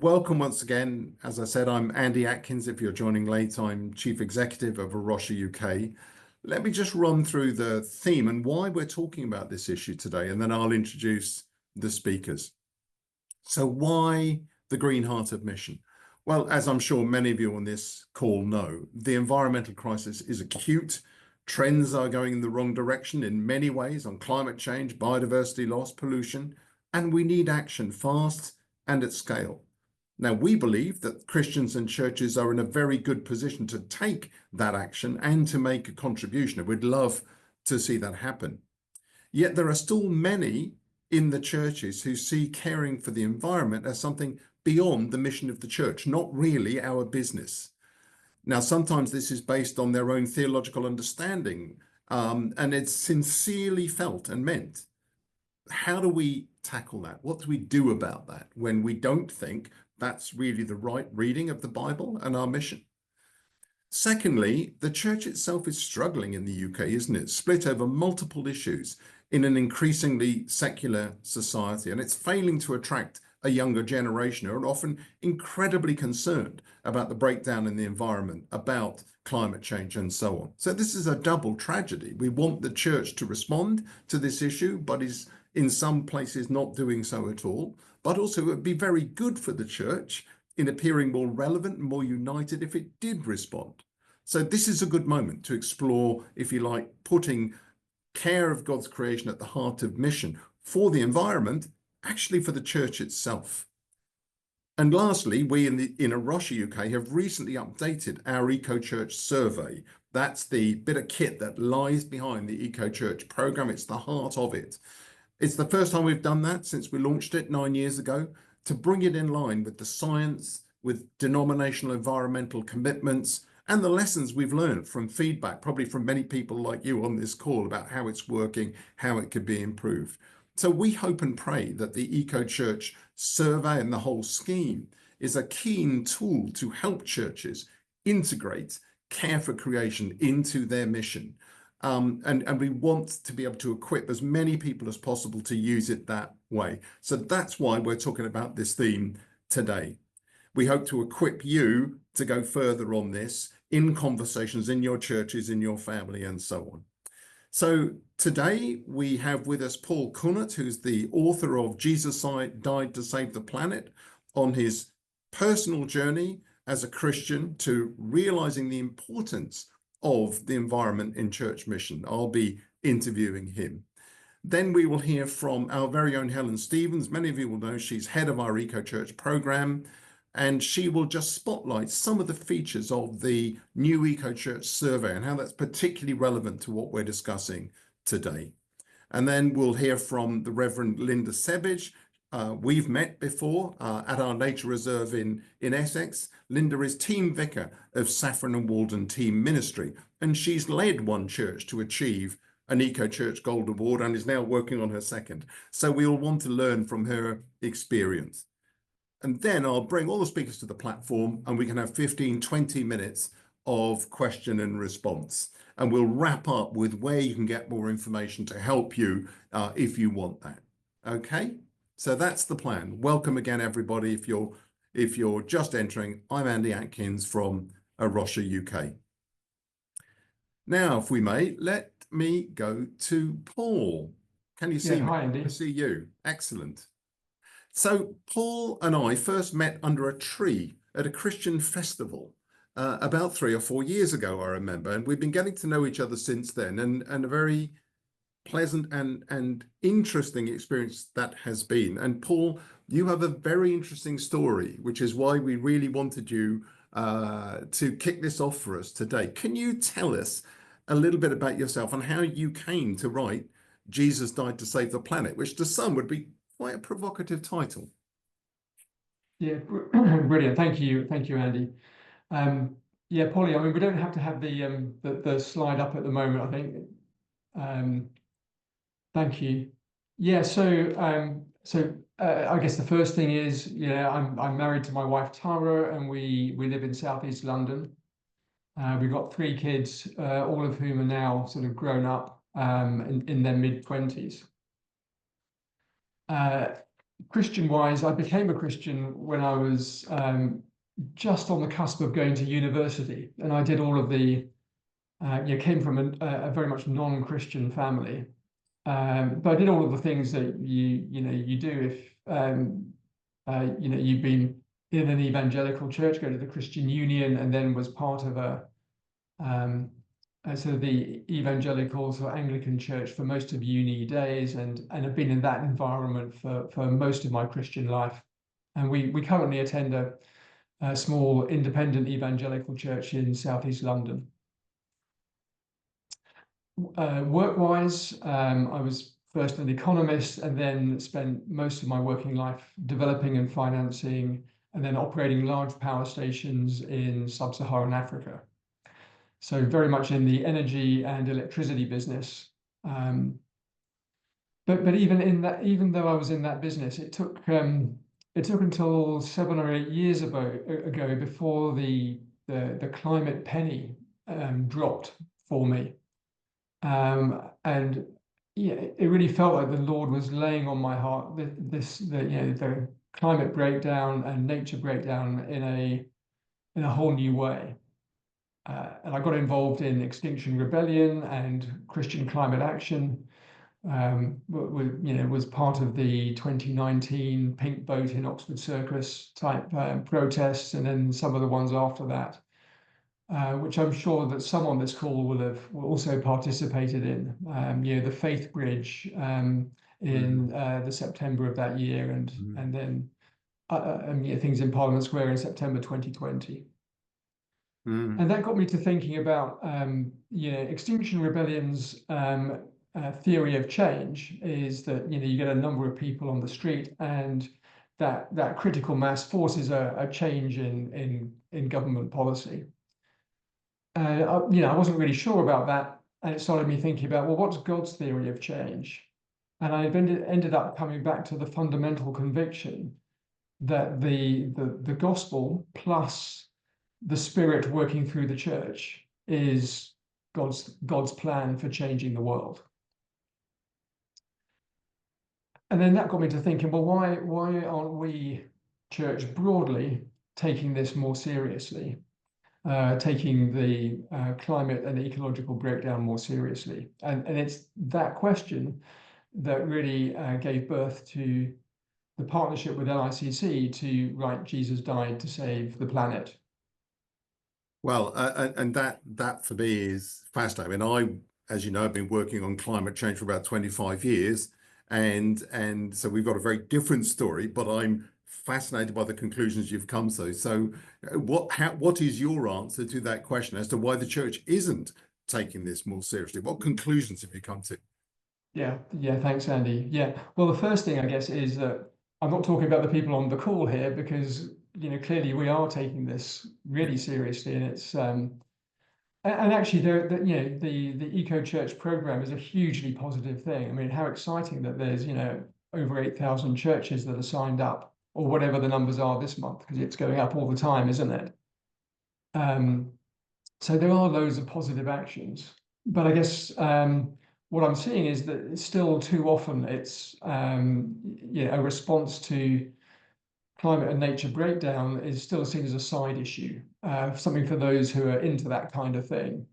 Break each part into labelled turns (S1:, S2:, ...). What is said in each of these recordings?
S1: welcome once again. As I said, I'm Andy Atkins. If you're joining late, I'm Chief Executive of Rocha UK. Let me just run through the theme and why we're talking about this issue today, and then I'll introduce the speakers. So why the Green Heart of Mission? Well, as I'm sure many of you on this call know, the environmental crisis is acute. Trends are going in the wrong direction in many ways on climate change, biodiversity loss, pollution, and we need action fast and at scale. Now, we believe that Christians and churches are in a very good position to take that action and to make a contribution, and we'd love to see that happen. Yet there are still many in the churches who see caring for the environment as something beyond the mission of the church, not really our business. Now, sometimes this is based on their own theological understanding, and it's sincerely felt and meant. How do we tackle that? What do we do about that when we don't think that's really the right reading of the Bible and our mission? Secondly, the church itself is struggling in the UK, isn't it? Split over multiple issues in an increasingly secular society, and it's failing to attract a younger generation who are often incredibly concerned about the breakdown in the environment, about climate change and so on. So this is a double tragedy. We want the church to respond to this issue, but is in some places not doing so at all. But also it would be very good for the church in appearing more relevant and more united if it did respond. So this is a good moment to explore, if you like, putting care of God's creation at the heart of mission for the environment, actually for the church itself. And lastly, we in Rocha UK have recently updated our Eco Church survey. That's the bit of kit that lies behind the Eco Church program. It's the heart of it. It's the first time we've done that since we launched it 9 years ago, to bring it in line with the science, with denominational environmental commitments, and the lessons we've learned from feedback, probably from many people like you on this call, about how it's working, how it could be improved. So we hope and pray that the Eco Church survey and the whole scheme is a keen tool to help churches integrate care for creation into their mission. And we want to be able to equip as many people as possible to use it that way. So that's why we're talking about this theme today. We hope to equip you to go further on this in conversations in your churches, in your family, and so on. So today we have with us Paul Kunert, who's the author of Jesus Died to Save the Planet, on his personal journey as a Christian to realizing the importance of the environment in church mission. I'll be interviewing him. Then we will hear from our very own Helen Stephens. Many of you will know she's head of our Eco Church program, and she will just spotlight some of the features of the new Eco Church survey and how that's particularly relevant to what we're discussing today. And then we'll hear from the Reverend Lynda Sebbage. We've met before at our nature reserve in Essex. Lynda is team vicar of Saffron and Walden team ministry, and she's led one church to achieve an Eco Church Gold Award and is now working on her second. So we'll want to learn from her experience. And then I'll bring all the speakers to the platform and we can have 15, 20 minutes of question and response. And we'll wrap up with where you can get more information to help you if you want that. Okay, so that's the plan. Welcome again, everybody. If you're just entering, I'm Andy Atkins from Rocha UK. Now, if we may, let me go to Paul. Can you see me?
S2: Hi, Andy.
S1: I see you. Excellent. So Paul and I first met under a tree at a Christian festival about 3 or 4 years ago, I remember, and we've been getting to know each other since then, and a very pleasant and interesting experience that has been. And Paul, you have a very interesting story, which is why we really wanted you to kick this off for us today. Can you tell us a little bit about yourself and how you came to write Jesus Died to Save the Planet, which to some would be quite a provocative title.
S2: Yeah, brilliant. Thank you, Andy. Yeah, Polly. I mean, we don't have to have the slide up at the moment, I think. Thank you. Yeah. So I guess the first thing is, I'm married to my wife Tara, and we live in Southeast London. We've got 3 kids, all of whom are now sort of grown up in their mid-20s. Christian-wise, I became a Christian when I was just on the cusp of going to university, and I did all of the, came from a very much non-Christian family, but I did all of the things that you do if you've been in an evangelical church, go to the Christian Union, and then was part of sort of the evangelicals or Anglican church for most of uni days, and have been in that environment for most of my Christian life. And we currently attend a small independent evangelical church in southeast London. Work-wise, I was first an economist and then spent most of my working life developing and financing and then operating large power stations in sub-Saharan Africa. So very much in the energy and electricity business. But even though I was in that business, it took until 7 or 8 years ago before the climate penny dropped for me. And yeah, it really felt like the Lord was laying on my heart the climate breakdown and nature breakdown in a whole new way. And I got involved in Extinction Rebellion and Christian Climate Action. Was part of the 2019 Pink Boat in Oxford Circus type protests, and then some of the ones after that, which I'm sure that some on this call will also participated in. The Faith Bridge in the September of that year, and then things in Parliament Square in September 2020. And that got me to thinking about Extinction Rebellion's theory of change is that you get a number of people on the street, and that critical mass forces a change in government policy. I wasn't really sure about that, and it started me thinking about, well, what's God's theory of change? And I ended up coming back to the fundamental conviction that the gospel plus the Spirit working through the church is God's plan for changing the world. And then that got me to thinking, well, why aren't we, church broadly, taking this more seriously, taking the climate and ecological breakdown more seriously? And it's that question that really gave birth to the partnership with LICC to write Jesus Died to Save the Planet.
S1: Well, and that for me is fascinating. I mean, as you know, I've been working on climate change for about 25 years. And so we've got a very different story, but I'm fascinated by the conclusions you've come to. So what is your answer to that question as to why the church isn't taking this more seriously? What conclusions have you come to?
S2: Yeah, thanks, Andy. Yeah, well, the first thing, I guess, is that I'm not talking about the people on the call here, because clearly we are taking this really seriously, and it's and actually the Eco Church program is a hugely positive thing. I mean, how exciting that there's over 8,000 churches that are signed up, or whatever the numbers are this month, because it's going up all the time, isn't it? So there are loads of positive actions, but I guess what I'm seeing is that still too often it's a response to climate and nature breakdown is still seen as a side issue, something for those who are into that kind of thing,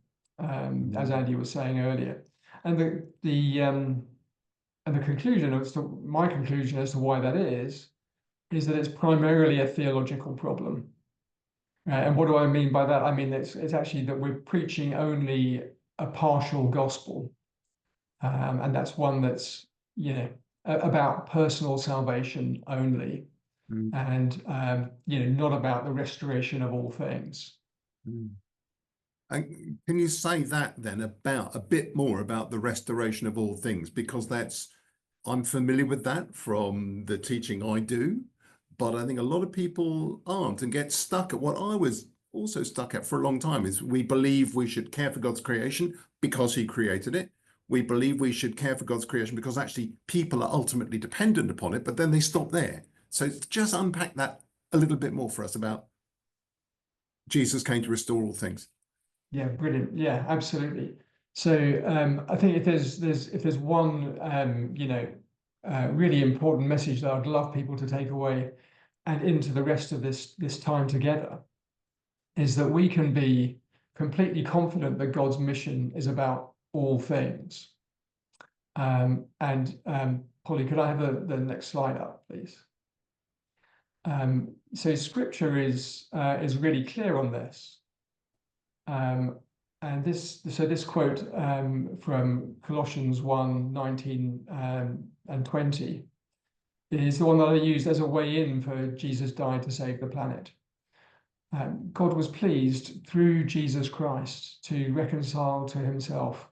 S2: as Andy was saying earlier. And my conclusion as to why that is that it's primarily a theological problem. And what do I mean by that? I mean it's actually that we're preaching only a partial gospel, and that's one that's about personal salvation only. And not about the restoration of all things.
S1: And can you say that then about a bit more about the restoration of all things? Because I'm familiar with that from the teaching I do, but I think a lot of people aren't, and get stuck at what I was also stuck at for a long time, is we believe we should care for God's creation because he created it. We believe we should care for God's creation because actually people are ultimately dependent upon it, but then they stop there. So just unpack that a little bit more for us about Jesus came to restore all things.
S2: Yeah, brilliant. Yeah, absolutely. So I think if there's one really important message that I'd love people to take away and into the rest of this time together, is that we can be completely confident that God's mission is about all things. Polly, could I have the next slide up, please? So Scripture is really clear on this. And this quote from Colossians 1:19 and 20 is the one that I used as a way in for Jesus died to save the planet. God was pleased through Jesus Christ to reconcile to himself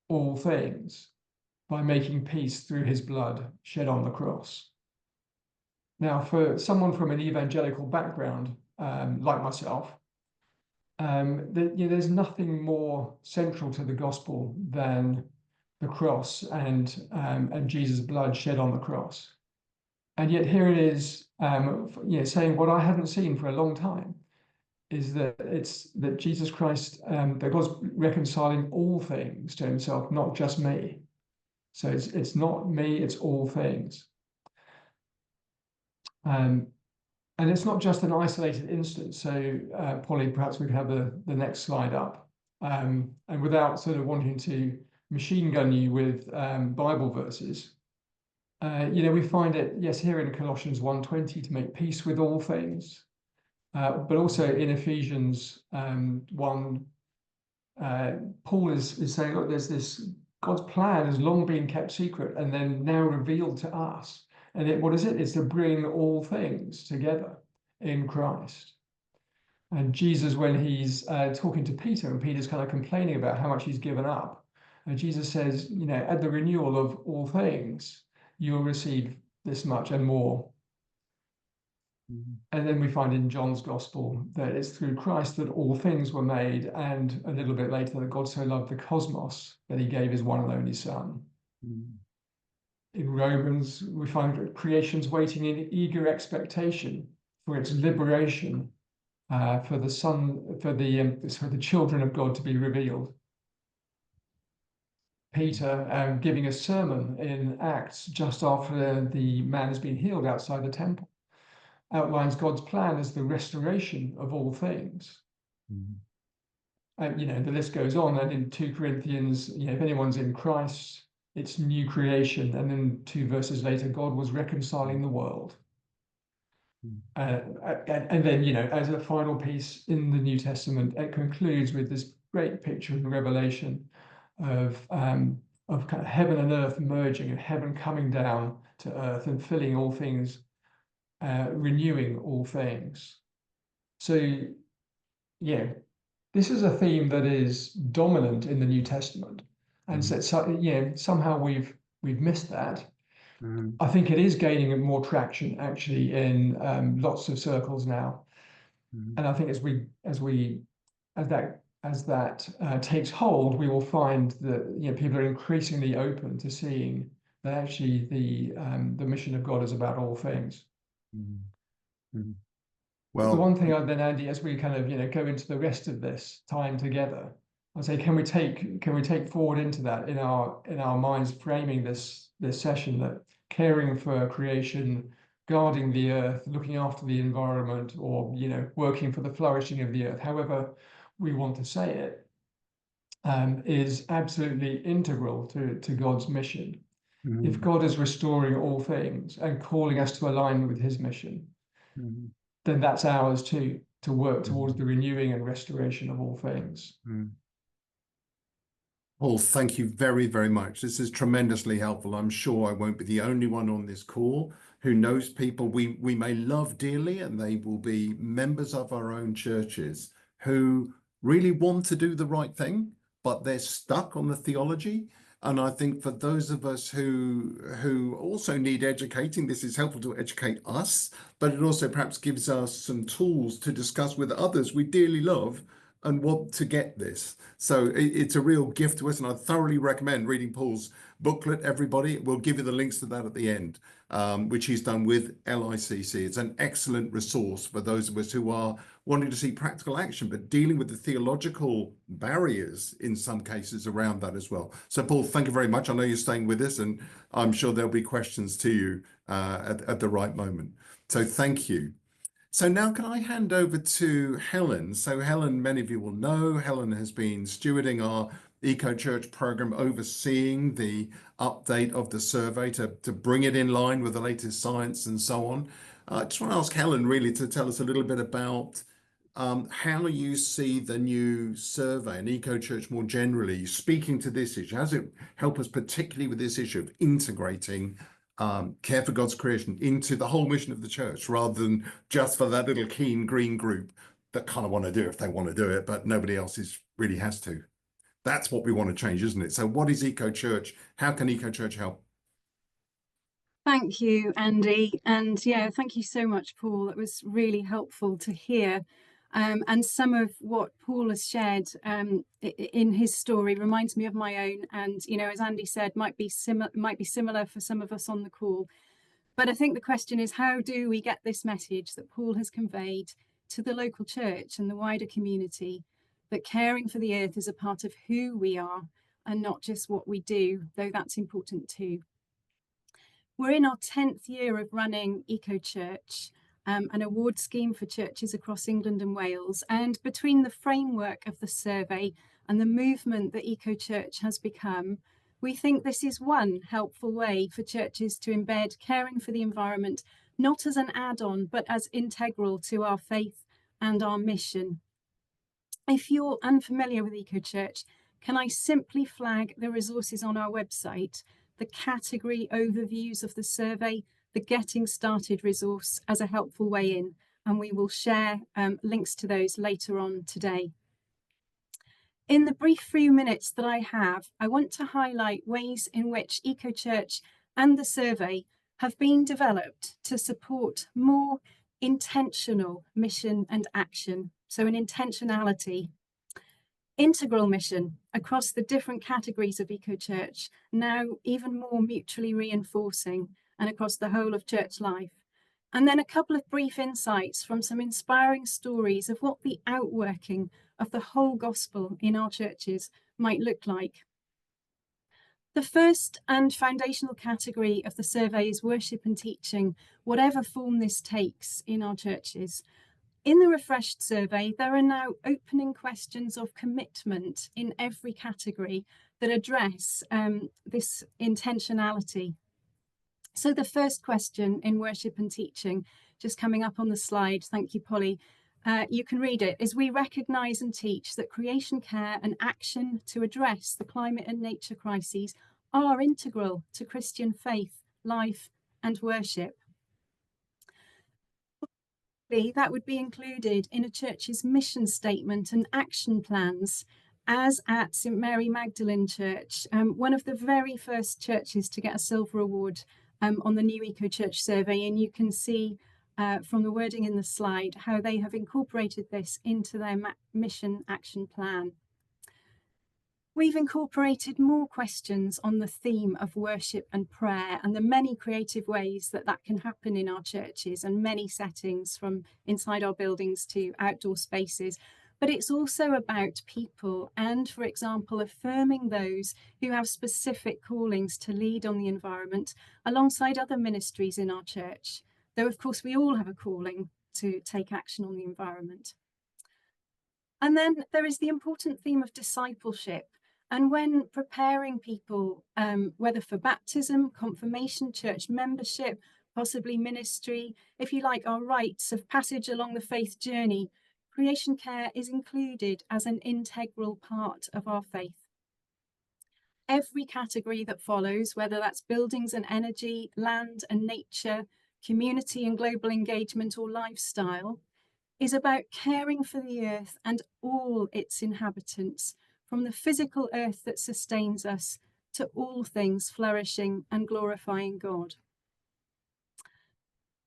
S2: all things by making peace through his blood shed on the cross. Now, for someone from an evangelical background, like myself, there's nothing more central to the gospel than the cross and Jesus' blood shed on the cross. And yet here it is, saying what I haven't seen for a long time, is that Jesus Christ, that God's reconciling all things to himself, not just me. So it's not me, it's all things. And it's not just an isolated instance. So, Polly, perhaps we could have the next slide up. And without sort of wanting to machine gun you with Bible verses, we find it, yes, here in Colossians 1:20 to make peace with all things, but also in Ephesians 1, Paul is saying, look, there's this, God's plan has long been kept secret and then now revealed to us. And what is it? It's to bring all things together in Christ. And Jesus, when he's talking to Peter, and Peter's kind of complaining about how much he's given up, and Jesus says, at the renewal of all things, you'll receive this much and more. Mm-hmm. And then we find in John's gospel that it's through Christ that all things were made, and a little bit later that God so loved the cosmos that he gave his one and only Son. Mm-hmm. In Romans, we find creation's waiting in eager expectation for its liberation, for the children of God to be revealed. Peter, giving a sermon in Acts just after the man has been healed outside the temple, outlines God's plan as the restoration of all things. Mm-hmm. The list goes on. And in 2 Corinthians, if anyone's in Christ, it's new creation. And then 2 verses later, God was reconciling the world. And then, as a final piece in the New Testament, it concludes with this great picture in Revelation of kind of heaven and earth merging, and heaven coming down to earth and filling all things, renewing all things. So, this is a theme that is dominant in the New Testament, and somehow we've missed that. Mm-hmm. I think it is gaining more traction actually in lots of circles now. Mm-hmm. And I think as that takes hold, we will find that people are increasingly open to seeing that actually the mission of God is about all things. Mm-hmm. Mm-hmm. Well, the one thing then, Andy, as we kind of go into the rest of this time together, I'll say, can we take forward into that in our minds, framing this session, that caring for creation, guarding the earth, looking after the environment, or working for the flourishing of the earth, however we want to say it, is absolutely integral to God's mission. Mm-hmm. If God is restoring all things and calling us to align with his mission, mm-hmm. then that's ours too, to work towards the renewing and restoration of all things. Mm-hmm.
S1: Paul, thank you very, very much. This is tremendously helpful. I'm sure I won't be the only one on this call who knows people we may love dearly, and they will be members of our own churches who really want to do the right thing, but they're stuck on the theology. And I think for those of us who also need educating, this is helpful to educate us, but it also perhaps gives us some tools to discuss with others we dearly love and want to get this. So it's a real gift to us, and I thoroughly recommend reading Paul's booklet, everybody. We'll give you the links to that at the end. which he's done with LICC. It's an excellent resource for those of us who are wanting to see practical action, but dealing with the theological barriers in some cases around that as well. So, Paul, thank you very much. I know you're staying with us, and I'm sure there'll be questions to you at the right moment. So thank you. So now can I hand over to Helen? So Helen, many of you will know, Helen has been stewarding our Eco Church program, overseeing the update of the survey to bring it in line with the latest science and so on. I just want to ask Helen really to tell us a little bit about how you see the new survey and Eco Church more generally speaking to this issue. How does it help us particularly with this issue of integrating care for God's creation into the whole mission of the church, rather than just for that little keen green group that kind of want to do it if they want to do it, but nobody else really has to. That's what we want to change, isn't it? So what is Eco Church? How can Eco Church help?
S3: Thank you, Andy. And yeah, thank you so much, Paul. It was really helpful to hear. And some of what Paul has shared in his story reminds me of my own. And, you know, as Andy said, might be similar for some of us on the call. But I think the question is, how do we get this message that Paul has conveyed to the local church and the wider community, that caring for the earth is a part of who we are and not just what we do, though that's important too. We're in our 10th year of running Eco Church, an award scheme for churches across England and Wales. And between the framework of the survey and the movement that Eco Church has become, we think this is one helpful way for churches to embed caring for the environment, not as an add-on, but as integral to our faith and our mission. If you're unfamiliar with Eco Church, can I simply flag the resources on our website, the category overviews of the survey, the Getting Started resource as a helpful way in, and we will share links to those later on today. In the brief few minutes that I have, I want to highlight ways in which Eco Church and the survey have been developed to support more intentional mission and action, so an intentionality. Integral mission across the different categories of Eco Church, now even more mutually reinforcing and across the whole of church life. And then a couple of brief insights from some inspiring stories of what the outworking of the whole gospel in our churches might look like. The first and foundational category of the survey is worship and teaching, whatever form this takes in our churches. In the refreshed survey, there are now opening questions of commitment in every category that address this intentionality. So the first question in worship and teaching, just coming up on the slide, thank you, Polly, you can read it, is we recognise and teach that creation care and action to address the climate and nature crises are integral to Christian faith, life and worship. That would be included in a church's mission statement and action plans, as at St Mary Magdalene Church, one of the very first churches to get a silver award on the new Eco Church survey. And you can see from the wording in the slide how they have incorporated this into their mission action plan. We've incorporated more questions on the theme of worship and prayer and the many creative ways that that can happen in our churches and many settings, from inside our buildings to outdoor spaces. But it's also about people and, for example, affirming those who have specific callings to lead on the environment alongside other ministries in our church, though of course we all have a calling to take action on the environment. And then there is the important theme of discipleship. And when preparing people, whether for baptism, confirmation, church membership, possibly ministry, if you like, our rites of passage along the faith journey, creation care is included as an integral part of our faith. Every category that follows, whether that's buildings and energy, land and nature, community and global engagement, or lifestyle, is about caring for the earth and all its inhabitants, from the physical earth that sustains us to all things flourishing and glorifying God.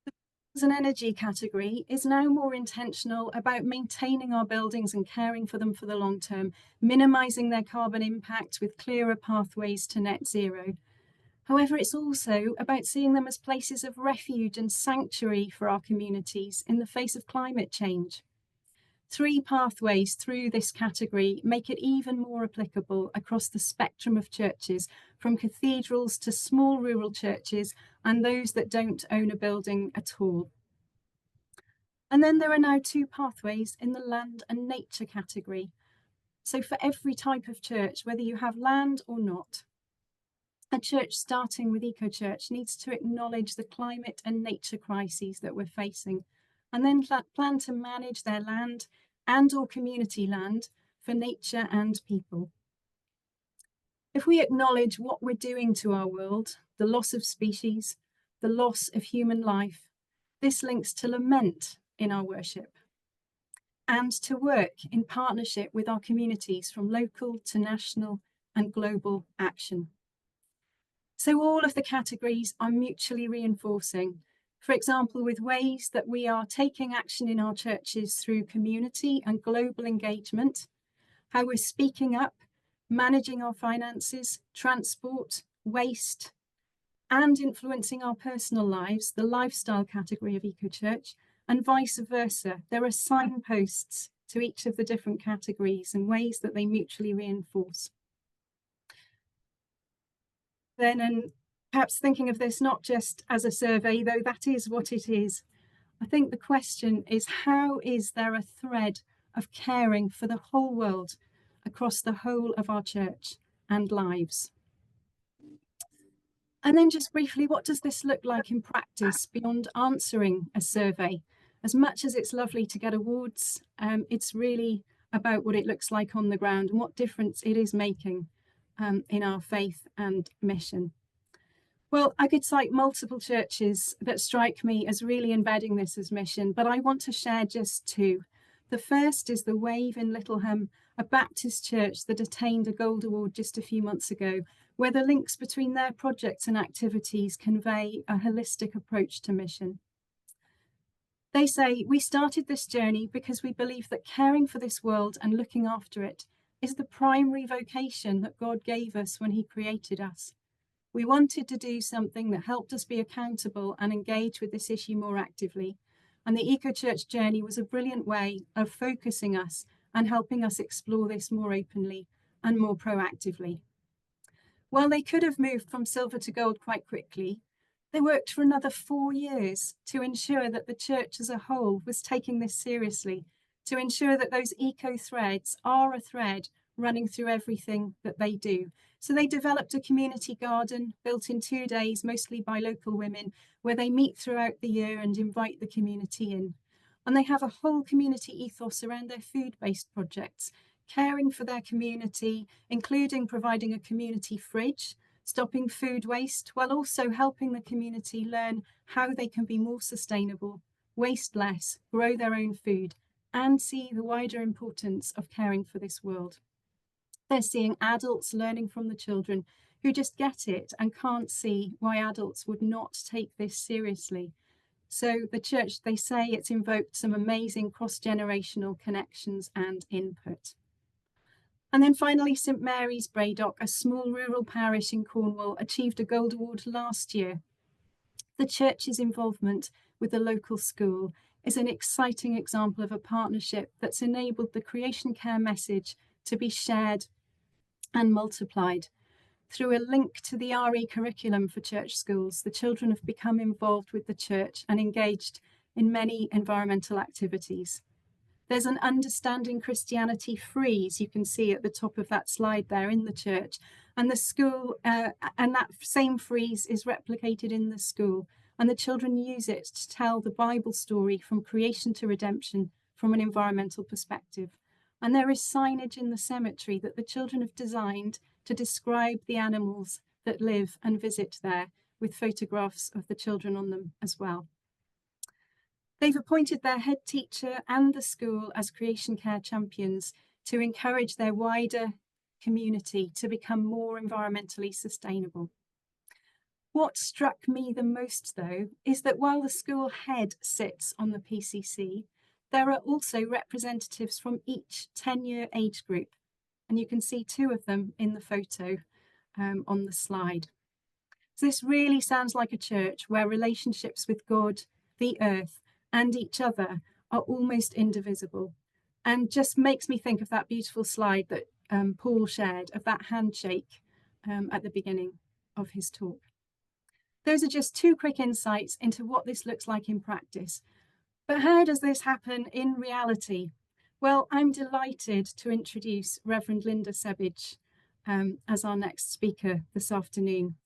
S3: The buildings and energy category is now more intentional about maintaining our buildings and caring for them for the long term, minimising their carbon impact with clearer pathways to net zero. However, it's also about seeing them as places of refuge and sanctuary for our communities in the face of climate change. 3 pathways through this category make it even more applicable across the spectrum of churches, from cathedrals to small rural churches and those that don't own a building at all. And then there are now 2 pathways in the land and nature category. So for every type of church, whether you have land or not, a church starting with eco-church needs to acknowledge the climate and nature crises that we're facing, and then plan to manage their land and or community land for nature and people. If we acknowledge what we're doing to our world, the loss of species, the loss of human life, this links to lament in our worship and to work in partnership with our communities from local to national and global action. So all of the categories are mutually reinforcing. For example, with ways that we are taking action in our churches through community and global engagement, how we're speaking up, managing our finances, transport, waste, and influencing our personal lives, the lifestyle category of eco-church, and vice versa. There are signposts to each of the different categories and ways that they mutually reinforce. Then, and perhaps thinking of this not just as a survey, though that is what it is, I think the question is, how is there a thread of caring for the whole world across the whole of our church and lives? And then just briefly, what does this look like in practice beyond answering a survey? As much as it's lovely to get awards, it's really about what it looks like on the ground and what difference it is making in our faith and mission. Well, I could cite multiple churches that strike me as really embedding this as mission, but I want to share just 2. The first is the Wave in Littleham, a Baptist church that attained a Gold Award just a few months ago, where the links between their projects and activities convey a holistic approach to mission. They say, "We started this journey because we believe that caring for this world and looking after it is the primary vocation that God gave us when he created us. We wanted to do something that helped us be accountable and engage with this issue more actively. And the eco-church journey was a brilliant way of focusing us and helping us explore this more openly and more proactively." While they could have moved from silver to gold quite quickly, they worked for another 4 years to ensure that the church as a whole was taking this seriously, to ensure that those eco threads are a thread running through everything that they do. So they developed a community garden built in 2 days, mostly by local women, where they meet throughout the year and invite the community in. And they have a whole community ethos around their food-based projects, caring for their community, including providing a community fridge, stopping food waste, while also helping the community learn how they can be more sustainable, waste less, grow their own food, and see the wider importance of caring for this world. They're seeing adults learning from the children who just get it and can't see why adults would not take this seriously. So the church, they say, it's invoked some amazing cross-generational connections and input. And then finally, St Mary's Braydock, a small rural parish in Cornwall, achieved a Gold Award last year. The church's involvement with the local school is an exciting example of a partnership that's enabled the creation care message to be shared and multiplied. Through a link to the RE curriculum for church schools, the children have become involved with the church and engaged in many environmental activities. There's an Understanding Christianity frieze you can see at the top of that slide there in the church, and the school and that same frieze is replicated in the school, and the children use it to tell the Bible story from creation to redemption from an environmental perspective. And there is signage in the cemetery that the children have designed to describe the animals that live and visit there, with photographs of the children on them as well. They've appointed their head teacher and the school as creation care champions to encourage their wider community to become more environmentally sustainable. What struck me the most, though, is that while the school head sits on the PCC, there are also representatives from each 10-year age group, and you can see 2 of them in the photo on the slide. So this really sounds like a church where relationships with God, the earth, and each other are almost indivisible, and just makes me think of that beautiful slide that Paul shared of that handshake at the beginning of his talk. Those are just two quick insights into what this looks like in practice. But how does this happen in reality? Well, I'm delighted to introduce Reverend Lynda Sebbage as our next speaker this afternoon.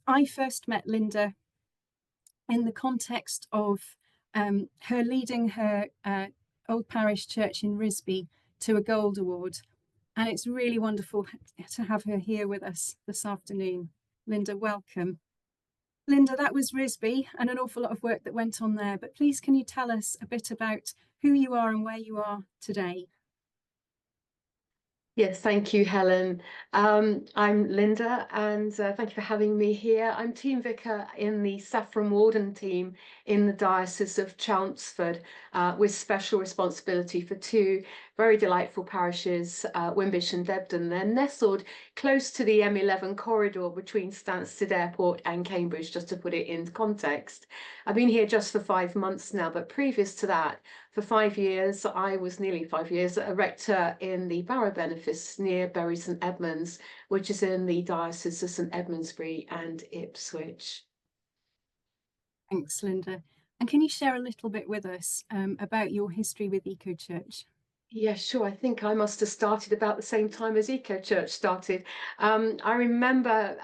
S3: I first met Lynda in the context of her leading her old parish church in Risby to a Gold Award. And it's really wonderful to have her here with us this afternoon. Lynda, welcome. Lynda, that was Risby and an awful lot of work that went on there, but please can you tell us a bit about who you are and where you are today?
S4: Yes, thank you, Helen. I'm Lynda, and thank you for having me here. I'm Team Vicar in the Saffron Walden team in the Diocese of Chelmsford, with special responsibility for two very delightful parishes, Wimbish and Debden. They're nestled close to the M11 corridor between Stansted Airport and Cambridge, just to put it in context. I've been here just for 5 months now, but previous to that, for 5 years, I was nearly 5 years, a rector in the Barrow Benefice near Bury St Edmunds, which is in the Diocese of St Edmundsbury and Ipswich.
S3: Thanks, Lynda. And can you share a little bit with us about your history with Eco Church?
S4: Yeah, sure. I think I must have started about the same time as Eco Church started. I remember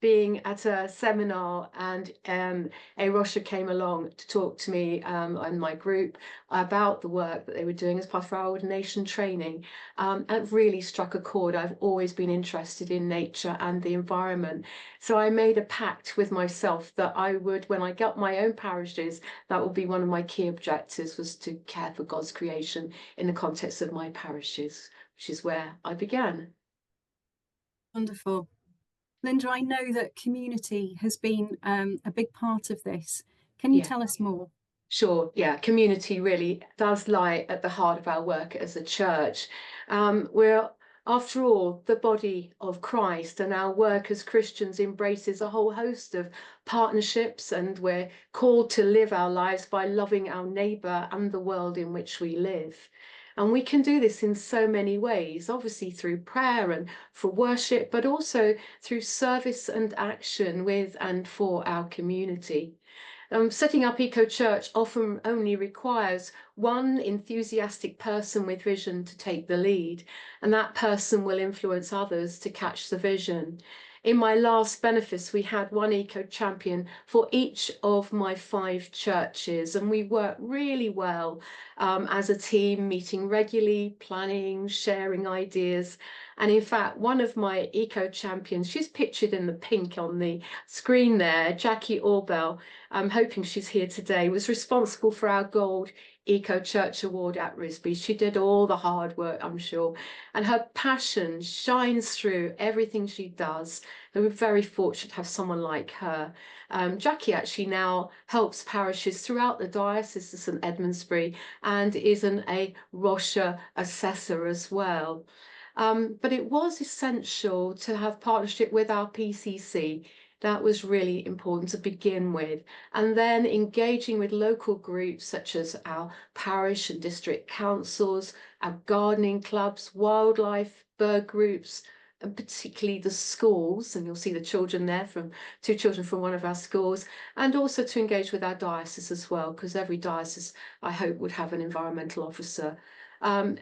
S4: being at a seminar, and a Rocha came along to talk to me and my group about the work that they were doing as part of our ordination training. And it really struck a chord. I've always been interested in nature and the environment. So I made a pact with myself that I would, when I got my own parishes, that would be one of my key objectives, was to care for God's creation in the context of my parishes, which is where I began.
S3: Wonderful. Lynda, I know that community has been a big part of this. Can you tell us more?
S4: Sure, yeah, community really does lie at the heart of our work as a church. We're, after all, the body of Christ, and our work as Christians embraces a whole host of partnerships, and we're called to live our lives by loving our neighbour and the world in which we live. And we can do this in so many ways, obviously through prayer and for worship, but also through service and action with and for our community. Setting up Eco Church often only requires one enthusiastic person with vision to take the lead, and that person will influence others to catch the vision. In my last benefice, we had one eco champion for each of my 5 churches, and we worked really well as a team, meeting regularly, planning, sharing ideas. And in fact, one of my eco champions, she's pictured in the pink on the screen there, Jackie Orbell, I'm hoping she's here today, was responsible for our Gold Eco Church Award at Risby. She did all the hard work, I'm sure, and her passion shines through everything she does. And we're very fortunate to have someone like her. Jackie actually now helps parishes throughout the Diocese of St Edmundsbury and is a Rocha assessor as well. But it was essential to have partnership with our PCC. That was really important to begin with. And then engaging with local groups such as our parish and district councils, our gardening clubs, wildlife, bird groups, and particularly the schools. And you'll see the children there, from 2 children from one of our schools, and also to engage with our diocese as well, because every diocese, I hope, would have an environmental officer.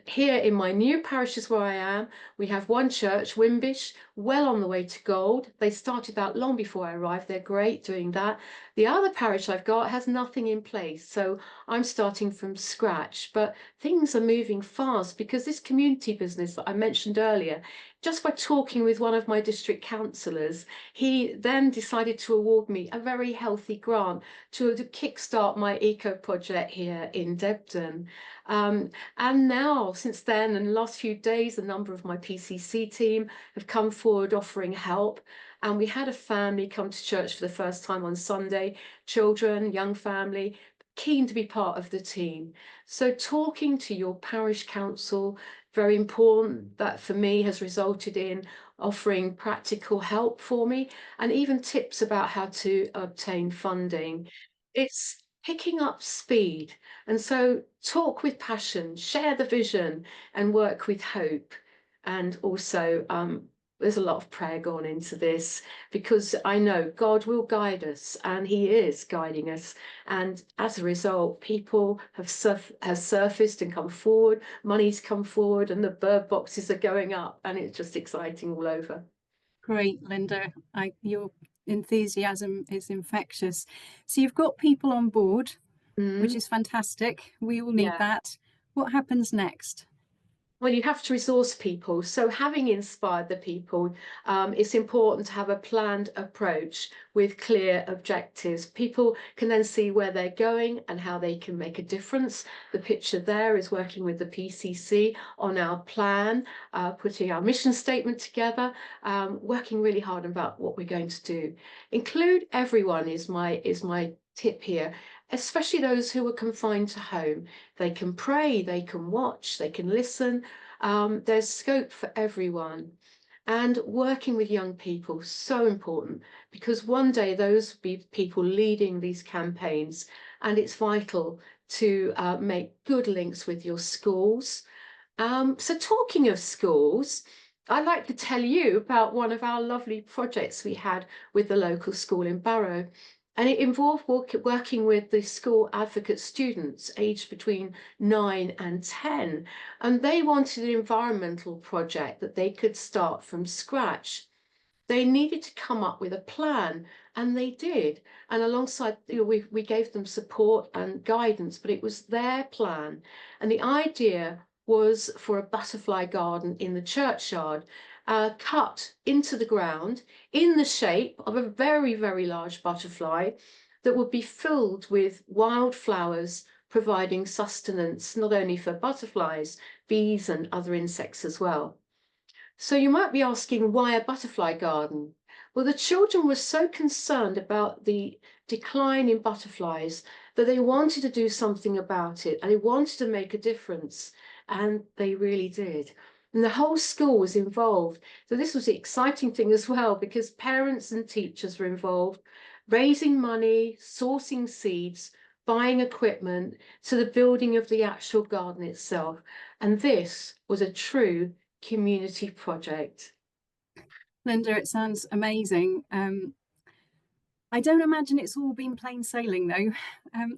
S4: Here in my new parishes where I am, we have one church, Wimbish, well on the way to gold. They started that long before I arrived. They're great doing that. The other parish I've got has nothing in place, so I'm starting from scratch. But things are moving fast, because this community business that I mentioned earlier, just by talking with one of my district councillors, he then decided to award me a very healthy grant to kickstart my eco project here in Debden. And now, since then, in the last few days, a number of my PCC team have come forward offering help. And we had a family come to church for the first time on Sunday, children, young family, keen to be part of the team. So talking to your parish council, very important. That for me has resulted in offering practical help for me and even tips about how to obtain funding. It's picking up speed. And so talk with passion, share the vision, and work with hope. And also, there's a lot of prayer gone into this, because I know God will guide us, and he is guiding us. And as a result, people have surfaced and come forward, money's come forward, and the bird boxes are going up, and it's just exciting all over.
S3: Great, Lynda. Your enthusiasm is infectious. So you've got people on board, which is fantastic. We all need that. What happens next?
S4: Well, you have to resource people. So having inspired the people, it's important to have a planned approach with clear objectives. People can then see where they're going and how they can make a difference. The picture there is working with the PCC on our plan, putting our mission statement together, working really hard about what we're going to do. Include everyone is my tip here, especially those who are confined to home. They can pray, they can watch, they can listen. There's scope for everyone. And working with young people, so important, because one day those will be people leading these campaigns, and it's vital to make good links with your schools. So talking of schools, I'd like to tell you about one of our lovely projects we had with the local school in Barrow. And it involved working with the school advocate students aged between 9 and 10. And they wanted an environmental project that they could start from scratch. They needed to come up with a plan, and they did. And alongside, we gave them support and guidance, but it was their plan. And the idea was for a butterfly garden in the churchyard, cut into the ground in the shape of a very, very large butterfly that would be filled with wildflowers, providing sustenance not only for butterflies, bees and other insects as well. So you might be asking, why a butterfly garden? Well, the children were so concerned about the decline in butterflies that they wanted to do something about it, and they wanted to make a difference, and they really did. And the whole school was involved. So this was the exciting thing as well, because parents and teachers were involved, raising money, sourcing seeds, buying equipment, to the building of the actual garden itself. And this was a true community project.
S3: Lynda, it sounds amazing. I don't imagine it's all been plain sailing though.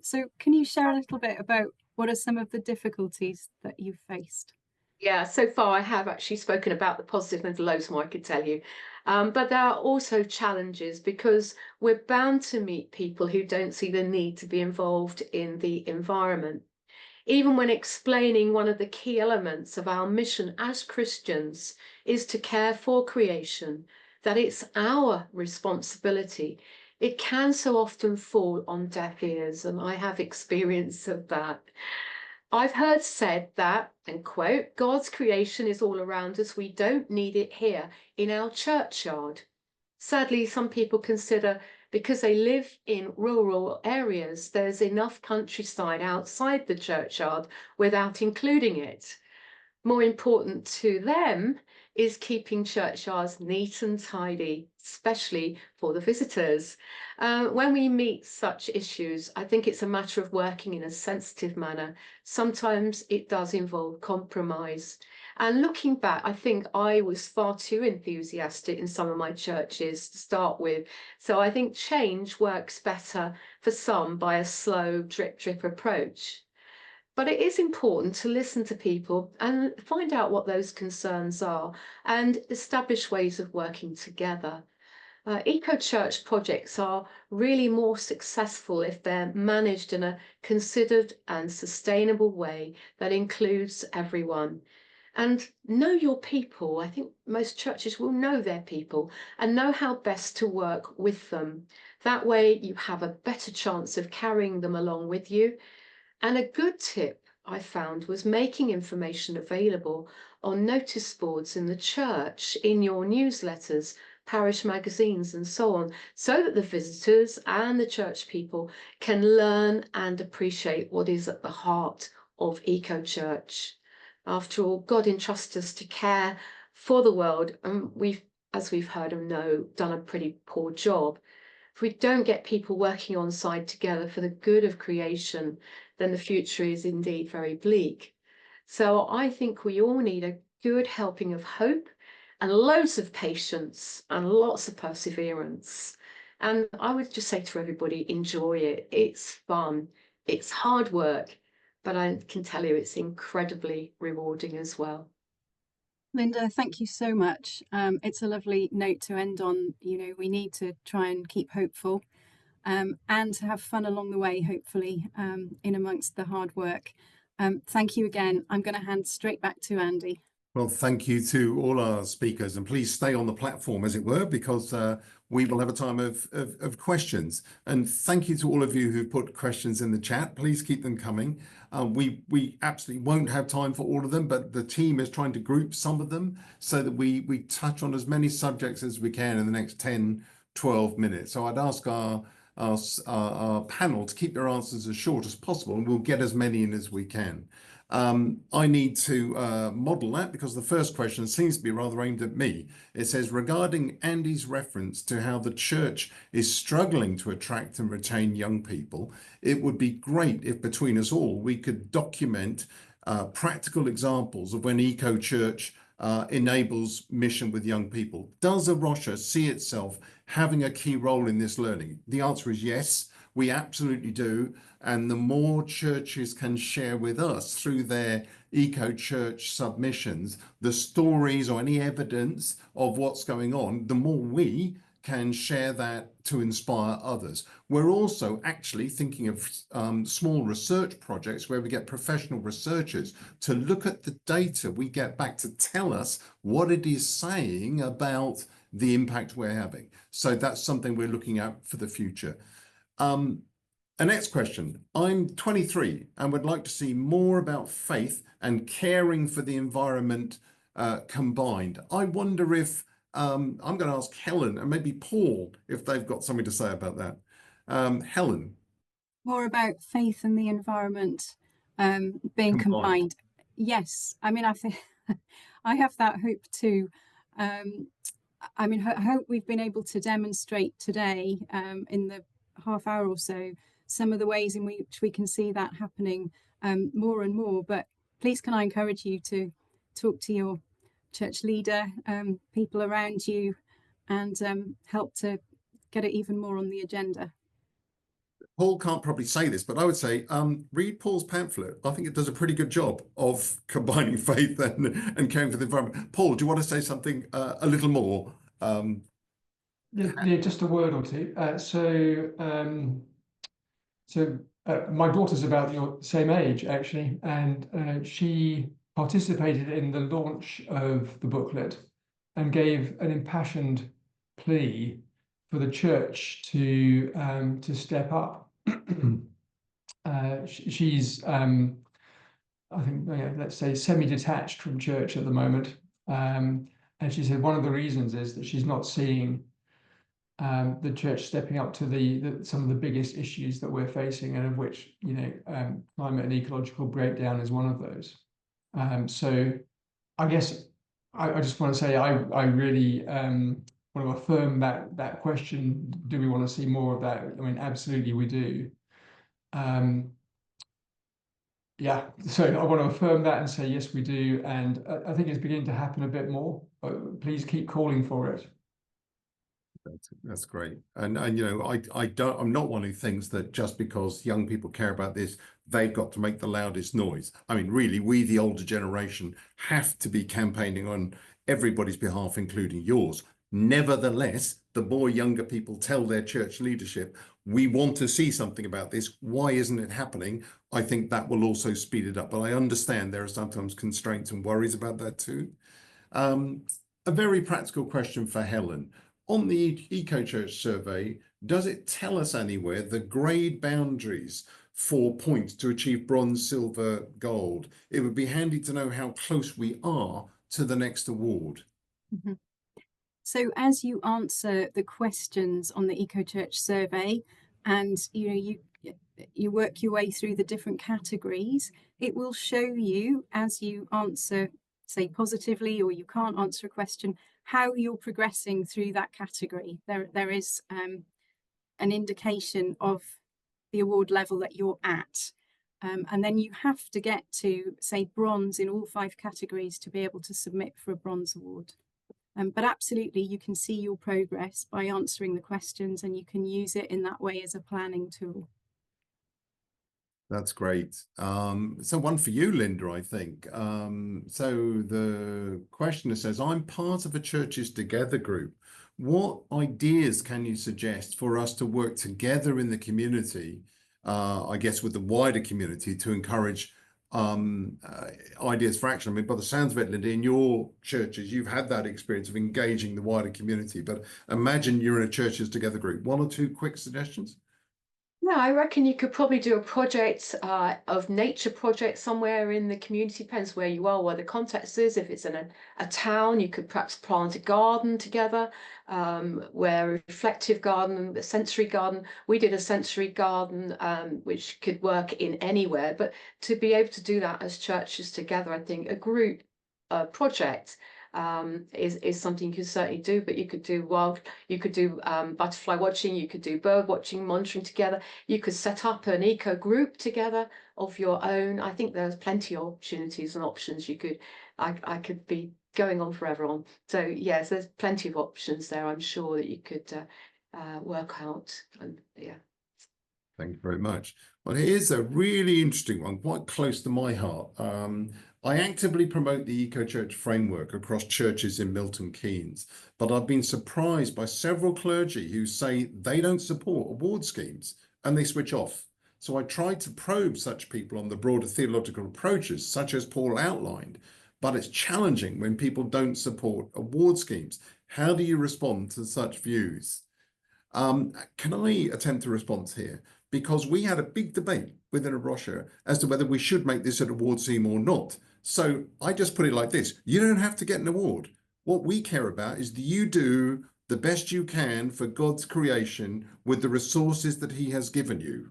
S3: So can you share a little bit about what are some of the difficulties that you've faced?
S4: Yeah, so far I have actually spoken about the positive and loads more I could tell you. But there are also challenges, because we're bound to meet people who don't see the need to be involved in the environment. Even when explaining one of the key elements of our mission as Christians is to care for creation, that it's our responsibility, it can so often fall on deaf ears, and I have experience of that. I've heard said that, and quote, God's creation is all around us, we don't need it here in our churchyard. Sadly, some people consider, because they live in rural areas, there's enough countryside outside the churchyard without including it. More important to them is keeping churchyards neat and tidy, especially for the visitors. When we meet such issues, I think it's a matter of working in a sensitive manner. Sometimes it does involve compromise. And looking back, I think I was far too enthusiastic in some of my churches to start with. So I think change works better for some by a slow drip drip approach. But it is important to listen to people and find out what those concerns are and establish ways of working together. Eco-church projects are really more successful if they're managed in a considered and sustainable way that includes everyone. And know your people. I think most churches will know their people and know how best to work with them. That way you have a better chance of carrying them along with you. And a good tip I found was making information available on notice boards in the church, in your newsletters, parish magazines and so on, so that the visitors and the church people can learn and appreciate what is at the heart of Eco Church. After all, God entrusts us to care for the world, and we've, as we've heard and know, done a pretty poor job. If we don't get people working on side together for the good of creation, then the future is indeed very bleak. So I think we all need a good helping of hope and loads of patience and lots of perseverance. And I would just say to everybody, enjoy it. It's fun. It's hard work, but I can tell you it's incredibly rewarding as well.
S3: Lynda, thank you so much. It's a lovely note to end on. You know, we need to try and keep hopeful and to have fun along the way, hopefully, in amongst the hard work. Thank you again. I'm going to hand straight back to Andy.
S1: Well, thank you to all our speakers, and please stay on the platform, as it were, because we will have a time of questions. And thank you to all of you who put questions in the chat. Please keep them coming. We absolutely won't have time for all of them, but the team is trying to group some of them so that we touch on as many subjects as we can in the next 10, 12 minutes. So I'd ask our panel to keep their answers as short as possible, and we'll get as many in as we can. I need to model that because the first question seems to be rather aimed at me. It says, regarding Andy's reference to how the church is struggling to attract and retain young people, it would be great if between us all we could document practical examples of when Eco Church enables mission with young people. Does a Rocha see itself having a key role in this learning? The answer is yes. We absolutely do. And the more churches can share with us through their Eco Church submissions, the stories or any evidence of what's going on, the more we can share that to inspire others. We're also actually thinking of small research projects where we get professional researchers to look at the data we get back to tell us what it is saying about the impact we're having. So that's something we're looking at for the future. A next question. I'm 23 and would like to see more about faith and caring for the environment combined. I wonder if I'm going to ask Helen and maybe Paul if they've got something to say about that. Helen.
S3: More about faith and the environment being combined. Yes, I mean, I think I have that hope too. I mean, I hope we've been able to demonstrate today in the half hour or so some of the ways in which we can see that happening more and more. But please, can I encourage you to talk to your church leader, people around you, and help to get it even more on the agenda.
S1: Paul can't probably say this, but I would say read Paul's pamphlet. I think it does a pretty good job of combining faith and caring for the environment. Paul, do you want to say something a little more?
S2: Yeah, just a word or two. My daughter's about your same age, actually, and she participated in the launch of the booklet and gave an impassioned plea for the church to step up. She's, I think, let's say, semi-detached from church at the moment, and she said one of the reasons is that she's not seeing the church stepping up to some of the biggest issues that we're facing, and of which, climate and ecological breakdown is one of those. So I guess I just want to say I really want to affirm that question. Do we want to see more of that? I mean, absolutely we do. Yeah, so I want to affirm that and say yes, we do, and I think it's beginning to happen a bit more. But please keep calling for it.
S1: That's great. And I'm not one who thinks that just because young people care about this, they've got to make the loudest noise. I mean, really, we, the older generation, have to be campaigning on everybody's behalf, including yours. Nevertheless, the more younger people tell their church leadership, we want to see something about this. Why isn't it happening? I think that will also speed it up. But I understand there are sometimes constraints and worries about that too. A very practical question for Helen. On the Eco Church survey, does it tell us anywhere the grade boundaries for points to achieve bronze, silver, gold? It would be handy to know how close we are to the next award.
S3: Mm-hmm. So as you answer the questions on the Eco Church survey, and you you work your way through the different categories, it will show you, as you answer, say positively, or you can't answer a question, how you're progressing through that category. There is an indication of the award level that you're at. And then you have to get to, say, bronze in all 5 categories to be able to submit for a bronze award. But absolutely, you can see your progress by answering the questions, and you can use it in that way as a planning tool.
S1: That's great. So one for you, Lynda, I think. So the questioner says, I'm part of a Churches Together group. What ideas can you suggest for us to work together in the community, I guess with the wider community, to encourage ideas for action? I mean, by the sounds of it, Lynda, in your churches, you've had that experience of engaging the wider community, but imagine you're in a Churches Together group. 1 or 2 quick suggestions?
S4: Yeah, I reckon you could probably do a project of nature project somewhere in the community, depends where you are, where the context is. If it's in a town, you could perhaps plant a garden together, where a reflective garden, a sensory garden. We did a sensory garden, which could work in anywhere, but to be able to do that as churches together, I think a group project is something you could certainly do. But you could do butterfly watching, you could do bird watching, monitoring together. You could set up an eco group together of your own. I think there's plenty of opportunities and options you could. I could be going on forever on. So yes, there's plenty of options there, I'm sure, that you could work out. And yeah.
S1: Thank you very much. Well, here's a really interesting one, quite close to my heart. I actively promote the Eco-Church framework across churches in Milton Keynes, but I've been surprised by several clergy who say they don't support award schemes and they switch off. So I tried to probe such people on the broader theological approaches, such as Paul outlined, but it's challenging when people don't support award schemes. How do you respond to such views? Can I attempt a response here? Because we had a big debate within Rocha as to whether we should make this an award scheme or not. So I just put it like this: you don't have to get an award. What we care about is that you do the best you can for God's creation with the resources that he has given you.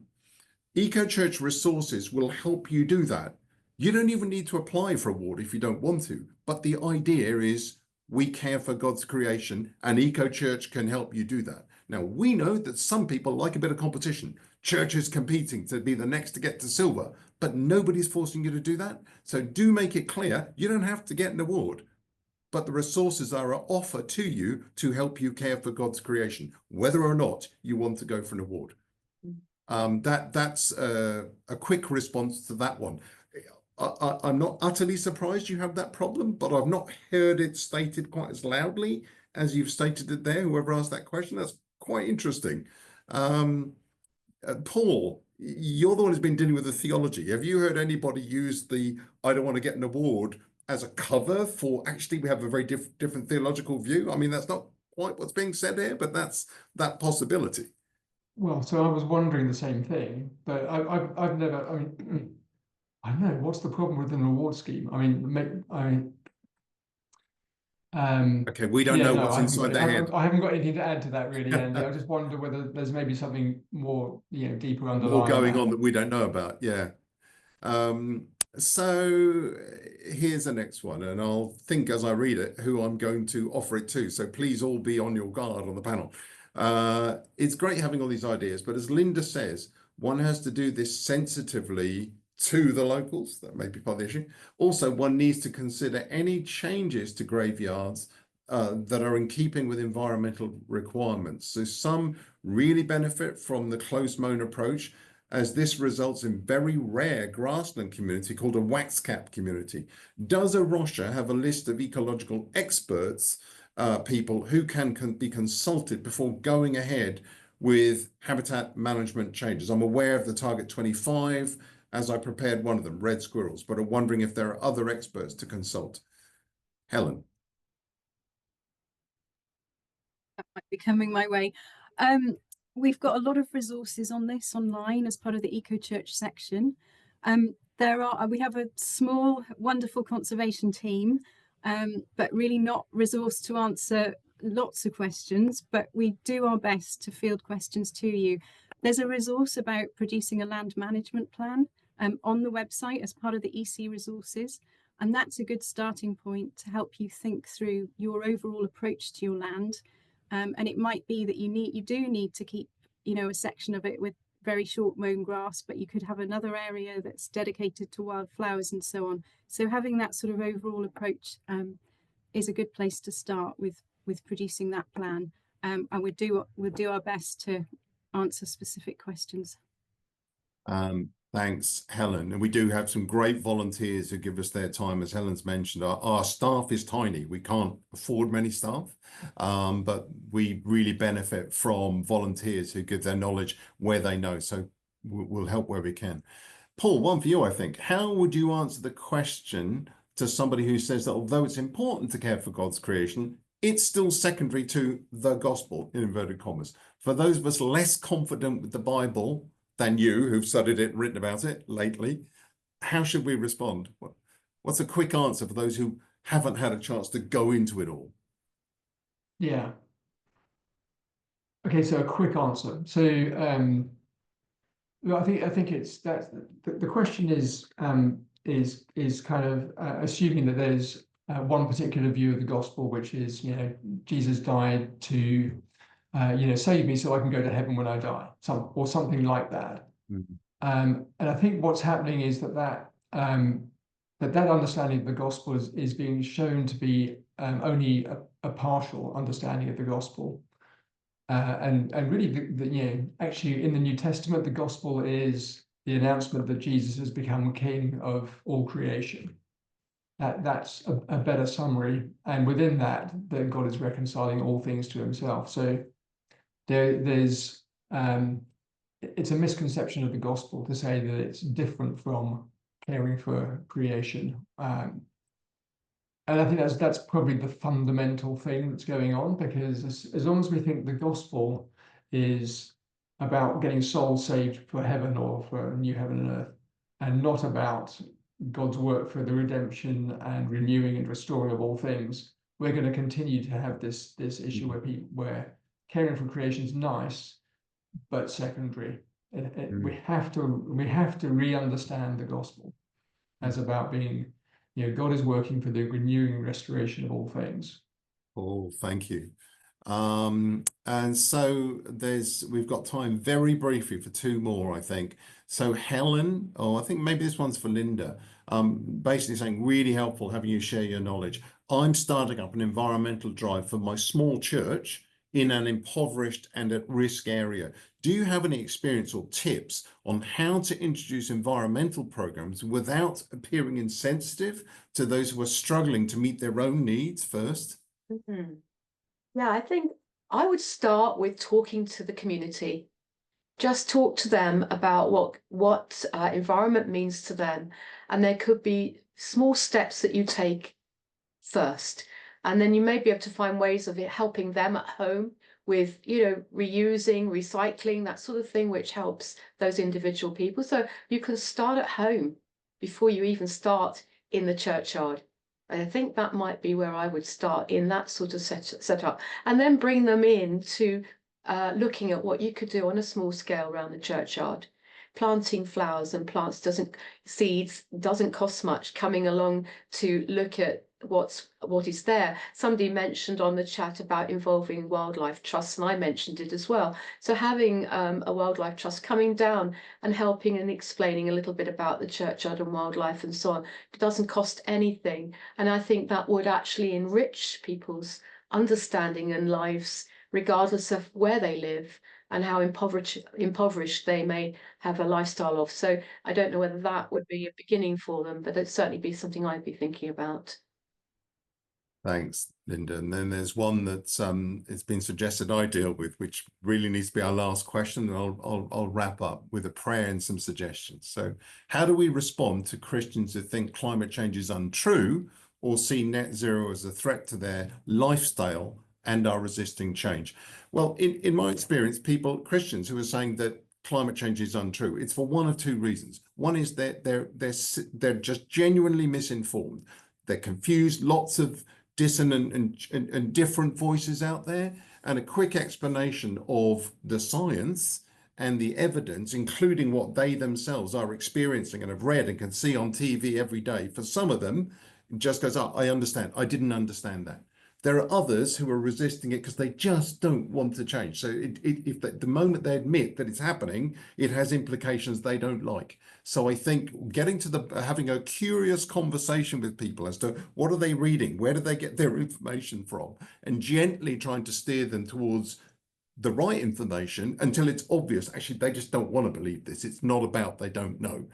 S1: Eco-Church resources will help you do that. You don't even need to apply for award if you don't want to. But the idea is we care for God's creation, and Eco-Church can help you do that. Now, we know that some people like a bit of competition, churches competing to be the next to get to silver, but nobody's forcing you to do that. So do make it clear, you don't have to get an award, but the resources are an offer to you to help you care for God's creation, whether or not you want to go for an award. That's a quick response to that one. I'm not utterly surprised you have that problem, but I've not heard it stated quite as loudly as you've stated it there. Whoever asked that question, that's quite interesting. Paul, you're the one who's been dealing with the theology. Have you heard anybody use the "I don't want to get an award" as a cover for actually we have a very different theological view? I mean, that's not quite what's being said here, but that's that possibility.
S2: Well, so I was wondering the same thing, but I've never. I mean, I don't know what's the problem with an award scheme. I mean,
S1: Okay, we don't know what's inside their head.
S2: I haven't got anything to add to that really, Andy. I just wonder whether there's maybe something more, deeper underlying.
S1: More going on that we don't know about. Yeah. So here's the next one, and I'll think as I read it who I'm going to offer it to. So please all be on your guard on the panel. It's great having all these ideas, but as Lynda says, one has to do this sensitively to the locals. That may be part of the issue. Also, one needs to consider any changes to graveyards that are in keeping with environmental requirements. So some really benefit from the close mown approach, as this results in very rare grassland community called a waxcap community. Does a Rocha have a list of ecological experts, people who can be consulted before going ahead with habitat management changes? I'm aware of the target 25, as I prepared one of them, red squirrels, but I'm wondering if there are other experts to consult. Helen.
S3: That might be coming my way. We've got a lot of resources on this online as part of the Eco-Church section. We have a small, wonderful conservation team, but really not resourced to answer lots of questions, but we do our best to field questions to you. There's a resource about producing a land management plan on the website as part of the EC resources. And that's a good starting point to help you think through your overall approach to your land. And it might be that you do need to keep, a section of it with very short mown grass, but you could have another area that's dedicated to wildflowers and so on. So having that sort of overall approach is a good place to start with producing that plan. And we'll do our best to answer specific questions.
S1: Thanks, Helen. And we do have some great volunteers who give us their time. As Helen's mentioned, our staff is tiny. We can't afford many staff, but we really benefit from volunteers who give their knowledge where they know. So we'll help where we can. Paul, one for you, I think. How would you answer the question to somebody who says that although it's important to care for God's creation, it's still secondary to the gospel, in inverted commas? For those of us less confident with the Bible than you, who've studied it and written about it lately, how should we respond? What's a quick answer for those who haven't had a chance to go into it all?
S2: Yeah. Okay, so a quick answer. So I think it's that the question is kind of assuming that there's one particular view of the gospel, which is, Jesus died to save me so I can go to heaven when I die, or something like that.
S1: Mm-hmm.
S2: And I think what's happening is that understanding of the gospel is being shown to be only a partial understanding of the gospel. And really, actually in the New Testament, the gospel is the announcement that Jesus has become King of all creation. That's a better summary. And within that God is reconciling all things to himself. So there's it's a misconception of the gospel to say that it's different from caring for creation. And I think that's probably the fundamental thing that's going on, because as long as we think the gospel is about getting souls saved for heaven or for a new heaven and earth, and not about God's work for the redemption and renewing and restoring of all things, we're going to continue to have this issue where caring for creation is nice, but secondary. We have to re-understand the gospel as about being, God is working for the renewing and restoration of all things.
S1: Oh, thank you. And so we've got time very briefly for two more, I think. So Helen, I think maybe this one's for Lynda, basically saying, really helpful having you share your knowledge. I'm starting up an environmental drive for my small church in an impoverished and at-risk area. Do you have any experience or tips on how to introduce environmental programs without appearing insensitive to those who are struggling to meet their own needs first?
S4: Mm-hmm. Yeah, I think I would start with talking to the community. Just talk to them about what environment means to them. And there could be small steps that you take first. And then you may be able to find ways of it helping them at home with, reusing, recycling, that sort of thing, which helps those individual people. So you can start at home before you even start in the churchyard. I think that might be where I would start, in that sort of setup, and then bring them in to looking at what you could do on a small scale around the churchyard. Planting flowers and seeds doesn't cost much. Coming along to look at what is there. Somebody mentioned on the chat about involving wildlife trusts, and I mentioned it as well. So having a wildlife trust coming down and helping and explaining a little bit about the churchyard and wildlife and so on, it doesn't cost anything. And I think that would actually enrich people's understanding and lives, regardless of where they live and how impoverished they may have a lifestyle of. So I don't know whether that would be a beginning for them, but it'd certainly be something I'd be thinking about.
S1: Thanks, Lynda. And then there's one that's it's been suggested I deal with, which really needs to be our last question. And I'll wrap up with a prayer and some suggestions. So how do we respond to Christians who think climate change is untrue or see net zero as a threat to their lifestyle and are resisting change? Well, in my experience, Christians who are saying that climate change is untrue, it's for one of two reasons. One is that they're just genuinely misinformed. They're confused, lots of dissonant and different voices out there, and a quick explanation of the science and the evidence, including what they themselves are experiencing and have read and can see on TV every day, for some of them, it just goes, oh, I understand. I didn't understand that. There are others who are resisting it because they just don't want to change. So if the moment they admit that it's happening, it has implications they don't like. So I think getting to having a curious conversation with people as to what are they reading, where do they get their information from, and gently trying to steer them towards the right information until it's obvious, actually, they just don't want to believe this. It's not about they don't know.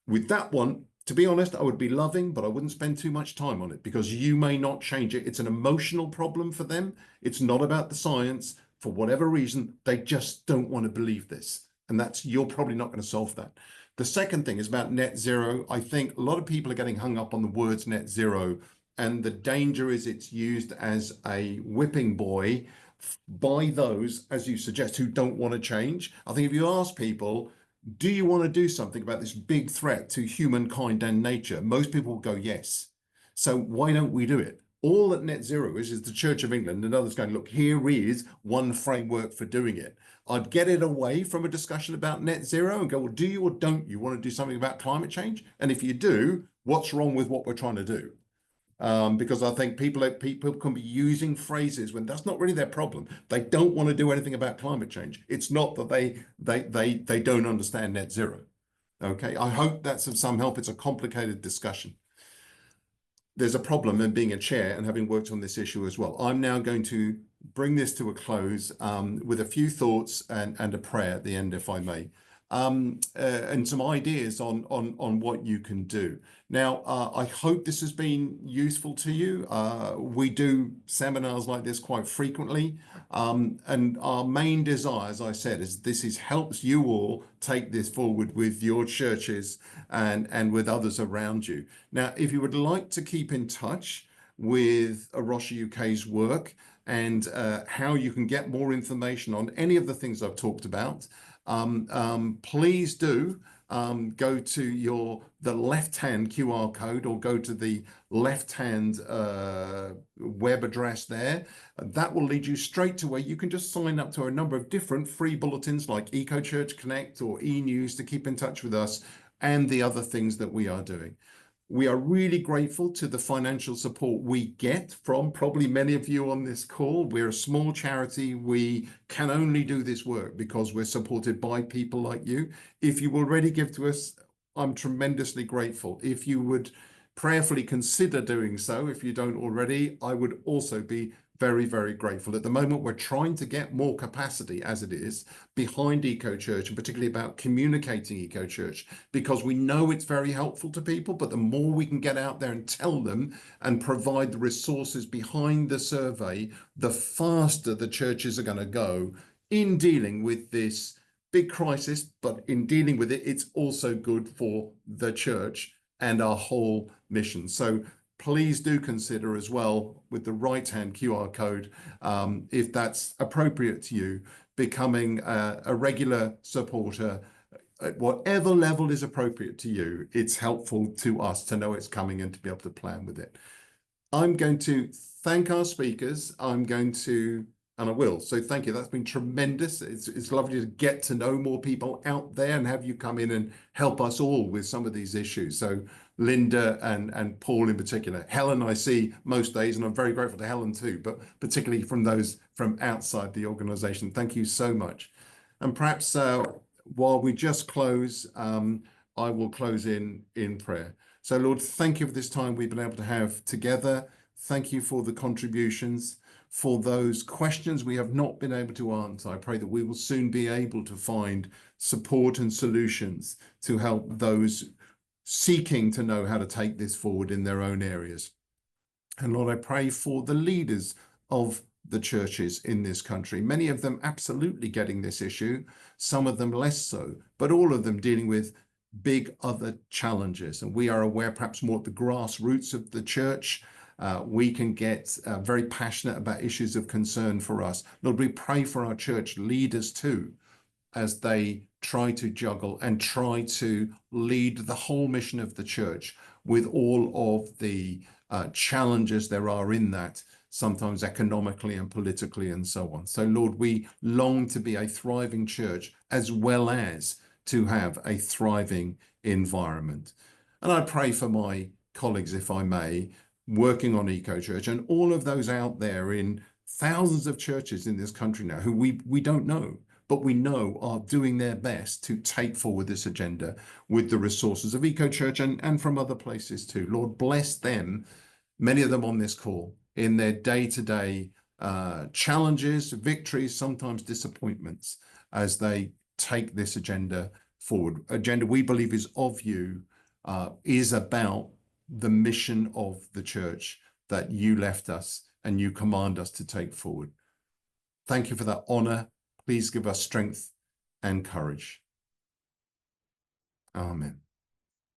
S1: With that one, to be honest, I would be loving, but I wouldn't spend too much time on it because you may not change it. It's an emotional problem for them. It's not about the science. For whatever reason, they just don't want to believe this. And you're probably not going to solve that. The second thing is about net zero. I think a lot of people are getting hung up on the words net zero, and the danger is it's used as a whipping boy by those, as you suggest, who don't want to change. I think if you ask people, do you want to do something about this big threat to humankind and nature? Most people will go, yes. So why don't we do it? All that net zero is the Church of England and others going, look, here is one framework for doing it. I'd get it away from a discussion about net zero and go, well, do you or don't you want to do something about climate change? And if you do, what's wrong with what we're trying to do? Because I think people can be using phrases when that's not really their problem. They don't want to do anything about climate change. It's not that they don't understand net zero. Okay, I hope that's of some help. It's a complicated discussion. There's a problem in being a chair and having worked on this issue as well. I'm now going to bring this to a close with a few thoughts and a prayer at the end, if I may. And some ideas on what you can do. Now, I hope this has been useful to you. We do seminars like this quite frequently. And our main desire, as I said, is helps you all take this forward with your churches and with others around you. Now, if you would like to keep in touch with Rocha UK's work and how you can get more information on any of the things I've talked about, please do go to the left-hand QR code or go to the left-hand web address there. That will lead you straight to where you can just sign up to a number of different free bulletins like Eco Church Connect or e-news to keep in touch with us and the other things that we are doing. We are really grateful to the financial support we get from probably many of you on this call. We're a small charity. We can only do this work because we're supported by people like you. If you already give to us, I'm tremendously grateful. If you would prayerfully consider doing so, if you don't already, I would also be very, very grateful. At the moment, we're trying to get more capacity as it is behind Eco Church, and particularly about communicating Eco Church, because we know it's very helpful to people, but the more we can get out there and tell them and provide the resources behind the survey, the faster the churches are going to go in dealing with this big crisis. But in dealing with it, it's also good for the church and our whole mission. So please do consider as well, with the right-hand QR code, if that's appropriate to you, becoming a regular supporter at whatever level is appropriate to you. It's helpful to us to know it's coming and to be able to plan with it. I'm going to thank our speakers. And I will. So thank you. That's been tremendous. It's lovely to get to know more people out there and have you come in and help us all with some of these issues. So Lynda and Paul in particular. Helen I see most days, and I'm very grateful to Helen too, but particularly from those from outside the organization. Thank you so much. And perhaps while we just close, I will close in prayer. So Lord, thank you for this time we've been able to have together. Thank you for the contributions, for those questions we have not been able to answer. I pray that we will soon be able to find support and solutions to help those seeking to know how to take this forward in their own areas. And Lord, I pray for the leaders of the churches in this country, many of them absolutely getting this issue, some of them less so, but all of them dealing with big other challenges. And we are aware perhaps more at the grassroots of the church, we can get very passionate about issues of concern for us. Lord, we pray for our church leaders too, as they try to juggle and try to lead the whole mission of the church with all of the challenges there are in that, sometimes economically and politically and so on. So Lord, we long to be a thriving church as well as to have a thriving environment. And I pray for my colleagues, if I may, working on Eco Church, and all of those out there in thousands of churches in this country now who we don't know, but we know are doing their best to take forward this agenda with the resources of Eco Church and from other places too. Lord, bless them, many of them on this call, in their day-to-day challenges, victories, sometimes disappointments, as they take this agenda forward. Agenda we believe is of you, is about the mission of the church that you left us and you command us to take forward. Thank you for that honor. Please give us strength and courage. Amen.